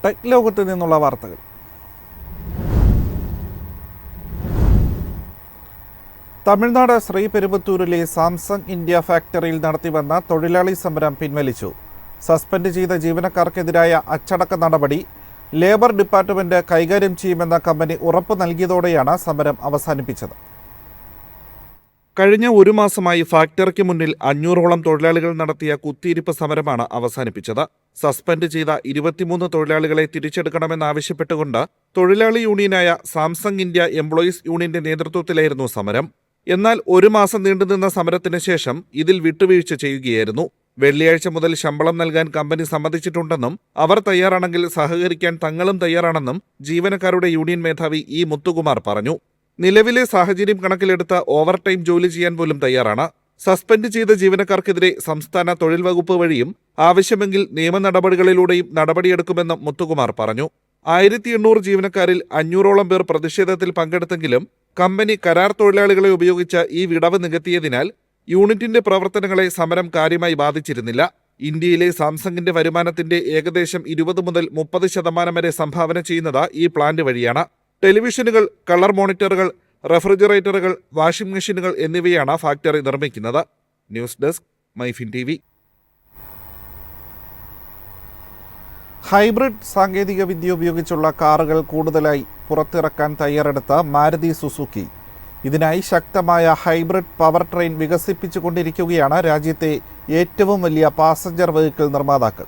Tech ലോകത്ത് നിന്നുള്ള വാർത്തകൾ. തമിഴ്നാട് ശ്രീപെരുമ്പത്തൂരിലെ സാംസങ് ഇന്ത്യ ഫാക്ടറിയിൽ നടത്തിവന്ന തൊഴിലാളി സമരം പിൻവലിച്ചു. സസ്പെൻഡ് ചെയ്ത ജീവനക്കാർക്കെതിരായ അച്ചടക്ക നടപടി ലേബർ ഡിപ്പാർട്ട്മെന്റ് കൈകാര്യം ചെയ്യുമെന്ന കമ്പനി ഉറപ്പു നൽകിയതോടെയാണ് സമരം അവസാനിപ്പിച്ചത്. കഴിഞ്ഞ ഒരു മാസമായി ഫാക്ടറിക്ക് മുന്നിൽ 500ഓളം തൊഴിലാളികൾ നടത്തിയ കുത്തിയിരിപ്പ് സമരമാണ് അവസാനിപ്പിച്ചത്. സസ്പെൻഡ് ചെയ്ത 23 തൊഴിലാളികളെ തിരിച്ചെടുക്കണമെന്നാവശ്യപ്പെട്ടുകൊണ്ട് തൊഴിലാളി യൂണിയനായ സാംസങ് ഇന്ത്യ എംപ്ലോയീസ് യൂണിയന്റെ നേതൃത്വത്തിലായിരുന്നു സമരം. എന്നാൽ ഒരു മാസം നീണ്ടുനിന്ന സമരത്തിന് ശേഷം ഇതിൽ വിട്ടുവീഴ്ച ചെയ്യുകയായിരുന്നു. വെള്ളിയാഴ്ച മുതൽ ശമ്പളം നൽകാൻ കമ്പനി സമ്മതിച്ചിട്ടുണ്ടെന്നും അവർ തയ്യാറാണെങ്കിൽ സഹകരിക്കാൻ തങ്ങളും തയ്യാറാണെന്നും ജീവനക്കാരുടെ യൂണിയൻ മേധാവി ഇ മുത്തുകുമാർ പറഞ്ഞു. നിലവിലെ സാഹചര്യം കണക്കിലെടുത്ത് ഓവർ ടൈം ജോലി ചെയ്യാൻ പോലും തയ്യാറാണ്. സസ്പെൻഡ് ചെയ്ത ജീവനക്കാർക്കെതിരെ സംസ്ഥാന തൊഴിൽ വകുപ്പ് വഴിയും ആവശ്യമെങ്കിൽ നിയമ നടപടികളിലൂടെയും നടപടിയെടുക്കുമെന്നും മുത്തുകുമാർ പറഞ്ഞു. 1800 ജീവനക്കാരിൽ 500ഓളം പേർ പ്രതിഷേധത്തിൽ പങ്കെടുത്തെങ്കിലും കമ്പനി കരാർ തൊഴിലാളികളെ ഉപയോഗിച്ച് ഈ വിടവ് നികത്തിയതിനാൽ യൂണിറ്റിന്റെ പ്രവർത്തനങ്ങളെ സമരം കാര്യമായി ബാധിച്ചിരുന്നില്ല. ഇന്ത്യയിലെ സാംസങ്ങിന്റെ വരുമാനത്തിന്റെ ഏകദേശം 20 മുതൽ 30% വരെ സംഭാവന ചെയ്യുന്നത് ഈ പ്ലാന്റ് വഴിയാണ്. ടെലിവിഷനുകൾ, കളർ മോണിറ്ററുകൾ, റെഫ്രിജറേറ്ററുകൾ, വാഷിംഗ് മെഷീനുകൾ എന്നിവയാണ് ഫാക്ടറി നിർമ്മിക്കുന്നത്. News desk, MyFin TV. Hybrid സാങ്കേതിക വിദ്യ ഉപയോഗിച്ചുള്ള കാറുകൾ കൂടുതലായി പുറത്തിറക്കാൻ തയ്യാറെടുത്ത മാരുതി സുസുക്കി. ഇതിനായി ശക്തമായ ഹൈബ്രിഡ് പവർ ട്രെയിൻ വികസിപ്പിച്ചുകൊണ്ടിരിക്കുകയാണ് രാജ്യത്തെ ഏറ്റവും വലിയ പാസഞ്ചർ വെഹിക്കിൾ നിർമ്മാതാക്കൾ.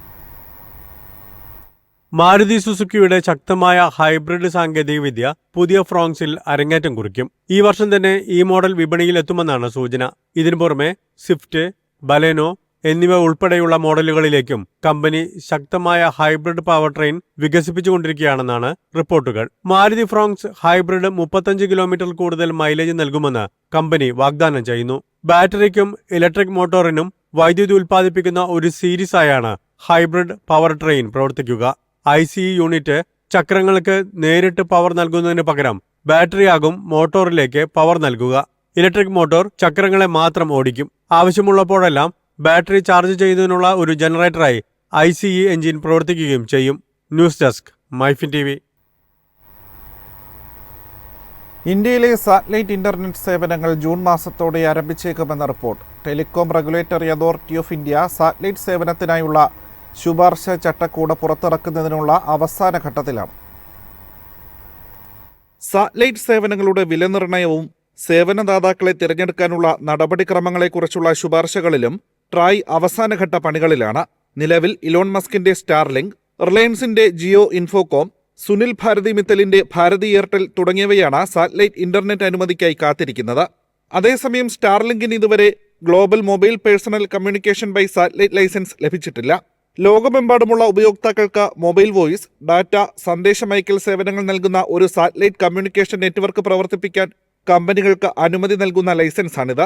മാരുതി സുസുക്കിയുടെ ശക്തമായ ഹൈബ്രിഡ് സാങ്കേതികവിദ്യ പുതിയ ഫ്രോങ്സിൽ അരങ്ങേറ്റം കുറിക്കും. ഈ വർഷം തന്നെ ഈ മോഡൽ വിപണിയിൽ എത്തുമെന്നാണ് സൂചന. ഇതിനു പുറമെ സ്വിഫ്റ്റ്, ബലേനോ എന്നിവ ഉൾപ്പെടെയുള്ള മോഡലുകളിലേക്കും കമ്പനി ശക്തമായ ഹൈബ്രിഡ് പവർ ട്രെയിൻ വികസിപ്പിച്ചുകൊണ്ടിരിക്കുകയാണെന്നാണ് റിപ്പോർട്ടുകൾ. മാരുതി ഫ്രോങ്സ് ഹൈബ്രിഡ് 35 കിലോമീറ്റർ കൂടുതൽ മൈലേജ് നൽകുമെന്ന് കമ്പനി വാഗ്ദാനം ചെയ്യുന്നു. ബാറ്ററിക്കും ഇലക്ട്രിക് മോട്ടോറിനും വൈദ്യുതി ഉൽപ്പാദിപ്പിക്കുന്ന ഒരു സീരീസായാണ് ഹൈബ്രിഡ് പവർ ട്രെയിൻ പ്രവർത്തിക്കുക. ICE യൂണിറ്റ് ചക്രങ്ങൾക്ക് നേരിട്ട് പവർ നൽകുന്നതിന് പകരം ബാറ്ററിയാകും മോട്ടോറിലേക്ക് പവർ നൽകുക. ഇലക്ട്രിക് മോട്ടോർ ചക്രങ്ങളെ മാത്രം ഓടിക്കും. ആവശ്യമുള്ളപ്പോഴെല്ലാം ബാറ്ററി ചാർജ് ചെയ്യുന്നതിനുള്ള ഒരു ജനറേറ്ററായി ICE എഞ്ചിൻ പ്രവർത്തിക്കുകയും ചെയ്യും. News desk, MyFin TV. ഇന്ത്യയിലെ സാറ്റലൈറ്റ് ഇന്റർനെറ്റ് സേവനങ്ങൾ ജൂൺ മാസത്തോടെ ആരംഭിച്ചേക്കുമെന്ന report. Telecom regulatory authority of India satellite സേവനത്തിനായുള്ള ശുപാർശ ചട്ടക്കൂട് പുറത്തിറക്കുന്നതിനുള്ള അവസാന ഘട്ടത്തിലാണ്. സാറ്റലൈറ്റ് സേവനങ്ങളുടെ വിലനിർണ്ണയവും സേവനദാതാക്കളെ തിരഞ്ഞെടുക്കാനുള്ള നടപടിക്രമങ്ങളെക്കുറിച്ചുള്ള ശുപാർശകളിലും ട്രായ് അവസാനഘട്ട പണികളിലാണ്. നിലവിൽ ഇലോൺ മസ്കിന്റെ സ്റ്റാർലിങ്ക്, റിലയൻസിന്റെ ജിയോ ഇൻഫോകോം, സുനിൽ ഭാരതി മിത്തലിന്റെ ഭാരതി എയർടെൽ തുടങ്ങിയവയാണ് സാറ്റലൈറ്റ് ഇന്റർനെറ്റ് അനുമതിക്കായി കാത്തിരിക്കുന്നത്. അതേസമയം സ്റ്റാർലിങ്കിന് ഇതുവരെ global mobile personal communication by satellite licence ലഭിച്ചിട്ടില്ല. ലോകമെമ്പാടുമുള്ള ഉപയോക്താക്കൾക്ക് മൊബൈൽ വോയിസ്, ഡാറ്റ, സന്ദേശമയക്കൽ സേവനങ്ങൾ നൽകുന്ന ഒരു സാറ്റലൈറ്റ് കമ്മ്യൂണിക്കേഷൻ നെറ്റ്വർക്ക് പ്രവർത്തിപ്പിക്കാൻ കമ്പനികൾക്ക് അനുമതി നൽകുന്ന ലൈസൻസാണിത്.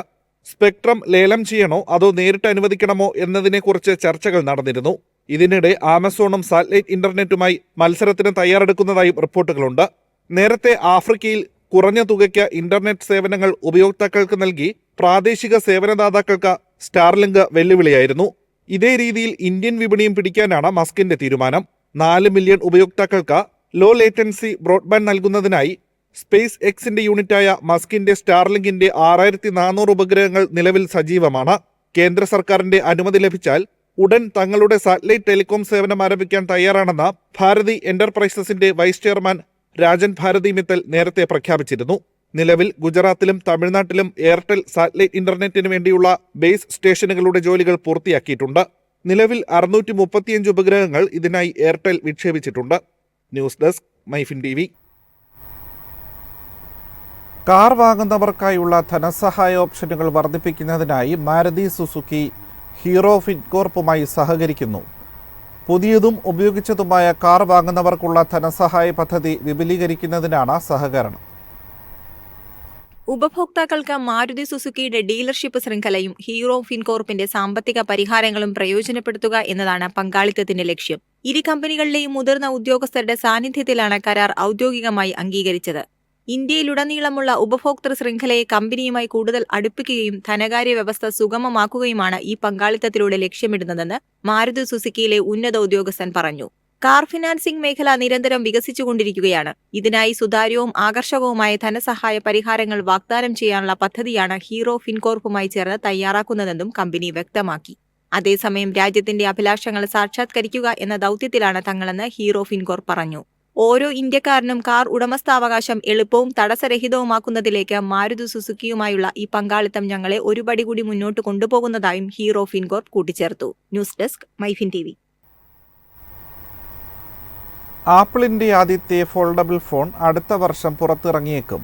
സ്പെക്ട്രം ലേലം ചെയ്യണോ അതോ നേരിട്ട് അനുവദിക്കണമോ എന്നതിനെക്കുറിച്ച് ചർച്ചകൾ നടന്നിരുന്നു. ഇതിനിടെ ആമസോണും സാറ്റലൈറ്റ് ഇന്റർനെറ്റുമായി മത്സരത്തിന് തയ്യാറെടുക്കുന്നതായും റിപ്പോർട്ടുകളുണ്ട്. നേരത്തെ ആഫ്രിക്കയിൽ കുറഞ്ഞ തുകയ്ക്ക് ഇന്റർനെറ്റ് സേവനങ്ങൾ ഉപയോക്താക്കൾക്ക് നൽകി പ്രാദേശിക സേവനദാതാക്കൾക്ക് സ്റ്റാർലിങ്ക് വെല്ലുവിളിയായിരുന്നു. ഇതേ രീതിയിൽ ഇന്ത്യൻ വിപണിയും പിടിക്കാനാണ് മസ്കിന്റെ തീരുമാനം. 4 മില്യൺ ഉപയോക്താക്കൾക്ക് ലോ ലേറ്റൻസി ബ്രോഡ്ബാൻഡ് നൽകുന്നതിനായി സ്പേസ് എക്സിന്റെ യൂണിറ്റായ മസ്കിന്റെ സ്റ്റാർലിങ്കിന്റെ 6400 ഉപഗ്രഹങ്ങൾ നിലവിൽ സജീവമാണ്. കേന്ദ്ര സർക്കാരിന്റെ അനുമതി ലഭിച്ചാൽ ഉടൻ തങ്ങളുടെ സാറ്റലൈറ്റ് ടെലികോം സേവനം ആരംഭിക്കാൻ തയ്യാറാണെന്ന് ഭാരതി എന്റർപ്രൈസസിന്റെ വൈസ് ചെയർമാൻ രാജൻ ഭാരതി മിത്തൽ നേരത്തെ പ്രഖ്യാപിച്ചിരുന്നു. നിലവിൽ ഗുജറാത്തിലും തമിഴ്നാട്ടിലും എയർടെൽ സാറ്റലൈറ്റ് ഇന്റർനെറ്റിന് വേണ്ടിയുള്ള ബേസ് സ്റ്റേഷനുകളുടെ ജോലികൾ പൂർത്തിയാക്കിയിട്ടുണ്ട്. നിലവിൽ 635 ഉപഗ്രഹങ്ങൾ ഇതിനായി എയർടെൽ വിക്ഷേപിച്ചിട്ടുണ്ട്. News desk, MyFin TV. Car വാങ്ങുന്നവർക്കായുള്ള ധനസഹായ ഓപ്ഷനുകൾ വർദ്ധിപ്പിക്കുന്നതിനായി മാരുതി സുസുക്കി ഹീറോ ഫിൻകോർപ്പുമായി സഹകരിക്കുന്നു. പുതിയതും ഉപയോഗിച്ചതുമായ കാർ വാങ്ങുന്നവർക്കുള്ള ധനസഹായ പദ്ധതി വിപുലീകരിക്കുന്നതിനാണ് സഹകരണം. ഉപഭോക്താക്കൾക്ക് മാരുതി സുസുക്കിയുടെ ഡീലർഷിപ്പ് ശൃംഖലയും ഹീറോ ഫിൻകോർപ്പിന്റെ സാമ്പത്തിക പരിഹാരങ്ങളും പ്രയോജനപ്പെടുത്തുക എന്നതാണ് പങ്കാളിത്തത്തിന്റെ ലക്ഷ്യം. ഇരു കമ്പനികളിലെയും മുതിർന്ന ഉദ്യോഗസ്ഥരുടെ സാന്നിധ്യത്തിലാണ് കരാർ ഔദ്യോഗികമായി അംഗീകരിച്ചത്. ഇന്ത്യയിലുടനീളമുള്ള ഉപഭോക്തൃ ശൃംഖലയെ കമ്പനിയുമായി കൂടുതൽ അടുപ്പിക്കുകയും ധനകാര്യ വ്യവസ്ഥ സുഗമമാക്കുകയുമാണ് ഈ പങ്കാളിത്തത്തിലൂടെ ലക്ഷ്യമിടുന്നതെന്ന് മാരുതി സുസുക്കിയിലെ ഉന്നത ഉദ്യോഗസ്ഥൻ പറഞ്ഞു. കാർ ഫിനാൻസിംഗ് മേഖല നിരന്തരം വികസിച്ചുകൊണ്ടിരിക്കുകയാണ്. ഇതിനായി സുതാര്യവും ആകർഷകവുമായ ധനസഹായ പരിഹാരങ്ങൾ വാഗ്ദാനം ചെയ്യാനുള്ള പദ്ധതിയാണ് ഹീറോ ഫിൻകോർപ്പുമായി ചേർന്ന് തയ്യാറാക്കുന്നതെന്നും കമ്പനി വ്യക്തമാക്കി. അതേസമയം രാജ്യത്തിന്റെ അഭിലാഷങ്ങൾ സാക്ഷാത്കരിക്കുക എന്ന ദൗത്യത്തിലാണ് തങ്ങളെന്ന് ഹീറോ ഫിൻകോർപ്പ് പറഞ്ഞു. ഓരോ ഇന്ത്യക്കാരനും കാർ ഉടമസ്ഥാവകാശം എളുപ്പവും തടസ്സരഹിതവുമാക്കുന്നതിലേക്ക് മാരുതി സുസുക്കിയുമായുള്ള ഈ പങ്കാളിത്തം ഞങ്ങളെ ഒരുപടി കൂടി മുന്നോട്ട് കൊണ്ടുപോകുന്നതായും ഹീറോ ഫിൻകോർപ്പ് കൂട്ടിച്ചേർത്തു. News desk MyFin TV. ആപ്പിളിന്റെ ആദ്യത്തെ ഫോൾഡബിൾ ഫോൺ അടുത്ത വർഷം പുറത്തിറങ്ങിയേക്കും.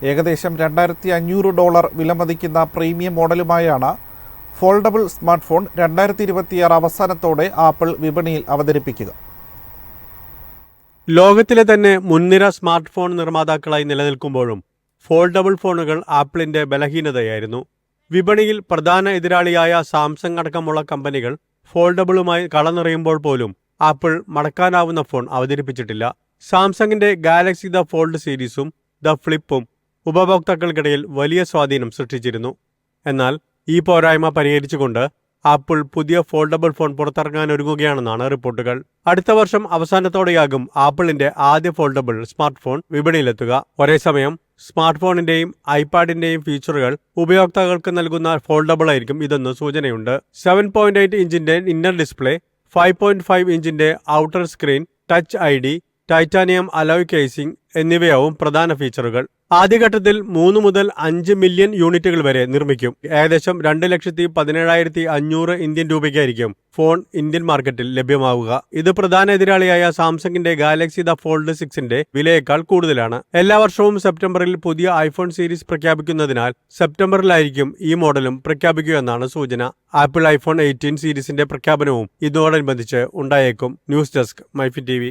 ഏകദേശം $2,500 വിലമതിക്കുന്ന പ്രീമിയം മോഡലുമായാണ് ഫോൾഡബിൾ സ്മാർട്ട് ഫോൺ 2026 അവസാനത്തോടെ ആപ്പിൾ വിപണിയിൽ അവതരിപ്പിക്കുക. ലോകത്തിലെ തന്നെ മുൻനിര സ്മാർട്ട് ഫോൺ നിർമ്മാതാക്കളായി നിലനിൽക്കുമ്പോഴും ഫോൾഡബിൾ ഫോണുകൾ ആപ്പിളിന്റെ ബലഹീനതയായിരുന്നു. വിപണിയിൽ പ്രധാന എതിരാളിയായ സാംസങ് അടക്കമുള്ള കമ്പനികൾ ഫോൾഡബിളുമായി കളനിറയുമ്പോൾ പോലും ആപ്പിൾ മടക്കാനാവുന്ന ഫോൺ അവതരിപ്പിച്ചിട്ടില്ല. സാംസങ്ങിന്റെ ഗാലക്സി ദ ഫോൾഡ് സീരീസും ദ ഫ്ലിപ്പും ഉപഭോക്താക്കൾക്കിടയിൽ വലിയ സ്വാധീനം സൃഷ്ടിച്ചിരുന്നു. എന്നാൽ ഈ പോരായ്മ പരിഹരിച്ചുകൊണ്ട് ആപ്പിൾ പുതിയ ഫോൾഡബിൾ ഫോൺ പുറത്തിറങ്ങാനൊരുങ്ങുകയാണെന്നാണ് റിപ്പോർട്ടുകൾ. അടുത്ത വർഷം അവസാനത്തോടെയാകും ആപ്പിളിന്റെ ആദ്യ ഫോൾഡബിൾ സ്മാർട്ട് ഫോൺ വിപണിയിലെത്തുക. ഒരേസമയം സ്മാർട്ട് ഫോണിന്റെയും ഐപാഡിന്റെയും ഫീച്ചറുകൾ ഉപയോക്താക്കൾക്ക് നൽകുന്ന ഫോൾഡബിൾ ആയിരിക്കും ഇതെന്ന് സൂചനയുണ്ട്. 7.8 ഇഞ്ചിന്റെ ഇന്നർ ഡിസ്പ്ലേ, 5.5 ഇഞ്ചിന്റെ outer screen, touch ID, titanium alloy casing എന്നിവയാവും പ്രധാന ഫീച്ചറുകൾ. ആദ്യഘട്ടത്തിൽ 3 മുതൽ 5 മില്യൺ യൂണിറ്റുകൾ വരെ നിർമ്മിക്കും. ഏകദേശം 2,17,500 ഇന്ത്യൻ രൂപയ്ക്കായിരിക്കും ഫോൺ ഇന്ത്യൻ മാർക്കറ്റിൽ ലഭ്യമാവുക. ഇത് പ്രധാന എതിരാളിയായ സാംസങ്ങിന്റെ ഗാലക്സി ദ ഫോൾഡ് 6ന്റെ വിലയേക്കാൾ കൂടുതലാണ്. എല്ലാ വർഷവും സെപ്റ്റംബറിൽ പുതിയ ഐഫോൺ സീരീസ് പ്രഖ്യാപിക്കുന്നതിനാൽ സെപ്റ്റംബറിലായിരിക്കും ഈ മോഡലും പ്രഖ്യാപിക്കുകയെന്നാണ് സൂചന. ആപ്പിൾ ഐഫോൺ 18 സീരീസിന്റെ പ്രഖ്യാപനവും ഇതോടനുബന്ധിച്ച് ഉണ്ടായേക്കും. News desk MyFin TV.